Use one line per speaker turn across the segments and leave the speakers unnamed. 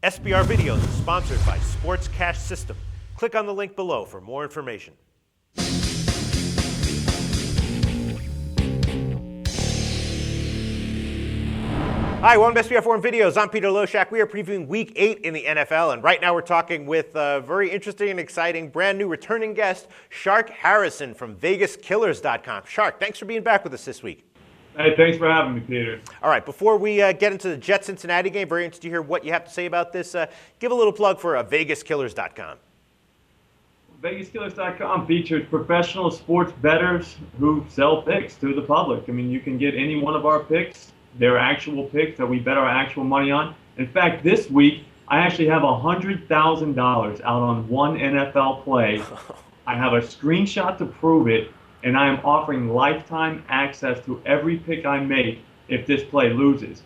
SBR Videos is sponsored by Sports Cash System. Click on the link below for more information. Hi, welcome to SBR Forum Videos. I'm Peter Loshak. We are previewing Week 8 in the NFL, and right now we're talking with a very interesting and exciting brand new returning guest, Shark Harrison from VegasKillers.com. Shark, thanks for being back with us this week.
Hey, thanks for having me, Peter.
All right, before we get into the Jets-Cincinnati game, very interested to hear what you have to say about this. Give a little plug for VegasKillers.com.
VegasKillers.com features professional sports bettors who sell picks to the public. I mean, you can get any one of our picks. They're actual picks that we bet our actual money on. In fact, this week, I actually have $100,000 out on one NFL play. I have a screenshot to prove it, and I am offering lifetime access to every pick I make if this play loses.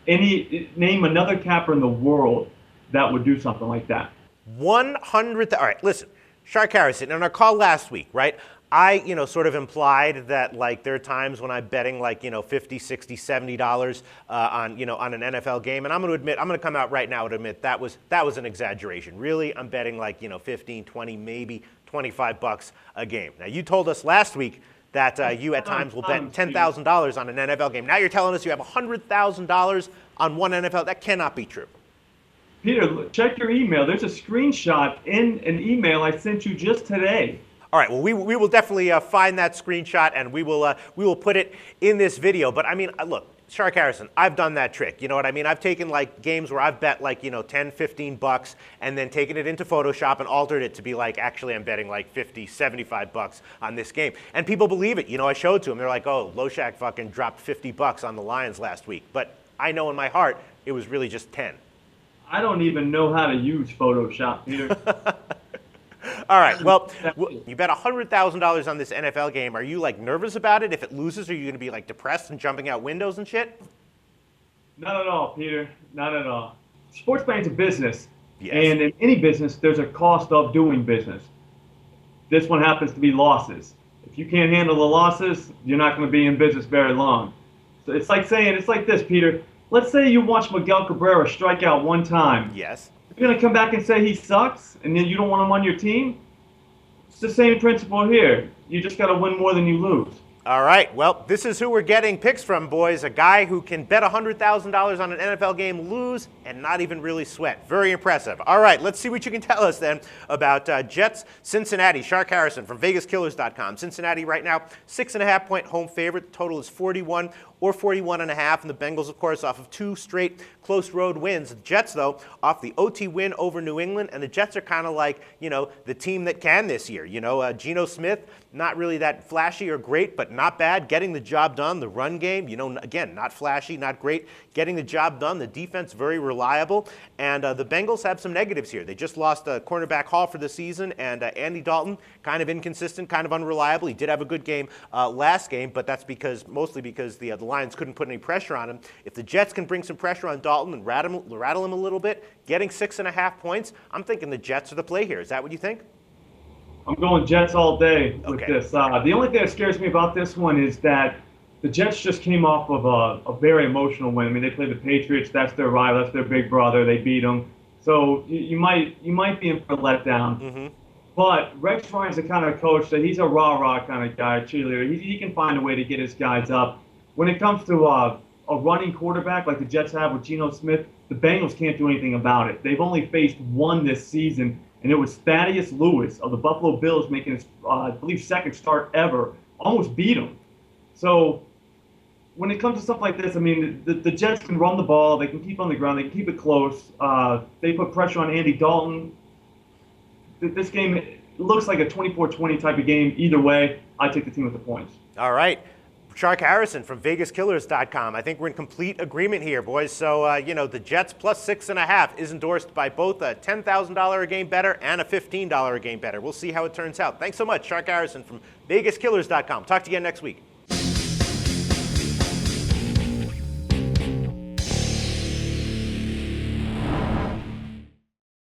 Name another capper in the world that would do something like that.
100. All right, listen, Shark Harrison, on our call last week, right? I, sort of implied that, there are times when I'm betting, $50, $60, $70 on an NFL game. And I'm going to come out right now and admit that was an exaggeration. Really, I'm betting 15, 20, maybe $25 a game. Now, you told us last week that you at times will bet $10,000 on an NFL game. Now you're telling us you have $100,000 on one NFL. That cannot be true.
Peter, check your email. There's a screenshot in an email I sent you just today.
All right, well, we will definitely find that screenshot, and we will put it in this video. But, I mean, look, Shark Harrison, I've done that trick. You know what I mean? I've taken, games where I've bet, 10, $15, and then taken it into Photoshop and altered it to be actually I'm betting, $50, $75 on this game. And people believe it. I showed to them. They're like, oh, Loshak fucking dropped $50 on the Lions last week. But I know in my heart it was really just 10.
I don't even know how to use Photoshop, Peter.
All right, well, you bet $100,000 on this NFL game. Are you, nervous about it? If it loses, are you going to be, depressed and jumping out windows and shit?
Not at all, Peter. Not at all. Sports betting's a business.
Yes.
And in any business, there's a cost of doing business. This one happens to be losses. If you can't handle the losses, you're not going to be in business very long. So it's like this, Peter. Let's say you watch Miguel Cabrera strike out one time.
Yes.
You're going to come back and say he sucks, and then you don't want him on your team? It's the same principle here. You just got to win more than you lose.
All right, well, this is who we're getting picks from, boys. A guy who can bet $100,000 on an NFL game, lose, and not even really sweat. Very impressive. All right, let's see what you can tell us then about Jets, Cincinnati. Shark Harrison from VegasKillers.com. Cincinnati right now, 6.5-point home favorite. The total is 41 or 41.5, and the Bengals, of course, off of 2 straight close road wins. The Jets, though, off the OT win over New England, and the Jets are kind of like, the team that can this year. Geno Smith, not really that flashy or great, but not bad, getting the job done. The run game, again, not flashy, not great, getting the job done. The defense, very reliable, and the Bengals have some negatives here. They just lost cornerback Hall for the season, and Andy Dalton, kind of inconsistent, kind of unreliable. He did have a good game last game, but that's mostly because the Lions couldn't put any pressure on him. If the Jets can bring some pressure on Dalton and rattle him a little bit, getting 6.5 points, I'm thinking the Jets are the play here. Is that what you think?
I'm going Jets all day with
Okay.
this. The only thing that scares me about this one is that the Jets just came off of a very emotional win. I mean, they played the Patriots. That's their rival. That's their big brother. They beat them. So you might be in for a letdown.
Mm-hmm.
But Rex Ryan's the kind of coach that he's a rah-rah kind of guy, cheerleader. He can find a way to get his guys up. When it comes to a running quarterback like the Jets have with Geno Smith, the Bengals can't do anything about it. They've only faced one this season, and it was Thaddeus Lewis of the Buffalo Bills making his, I believe, second start ever. Almost beat him. So when it comes to stuff like this, I mean, the Jets can run the ball. They can keep on the ground. They can keep it close. They put pressure on Andy Dalton. This game looks like a 24-20 type of game. Either way, I take the team with the points.
All right. Shark Harrison from VegasKillers.com. I think we're in complete agreement here, boys. So, the Jets plus 6.5 is endorsed by both a $10,000 a game bettor and a $15 a game bettor. We'll see how it turns out. Thanks so much, Shark Harrison from VegasKillers.com. Talk to you again next week.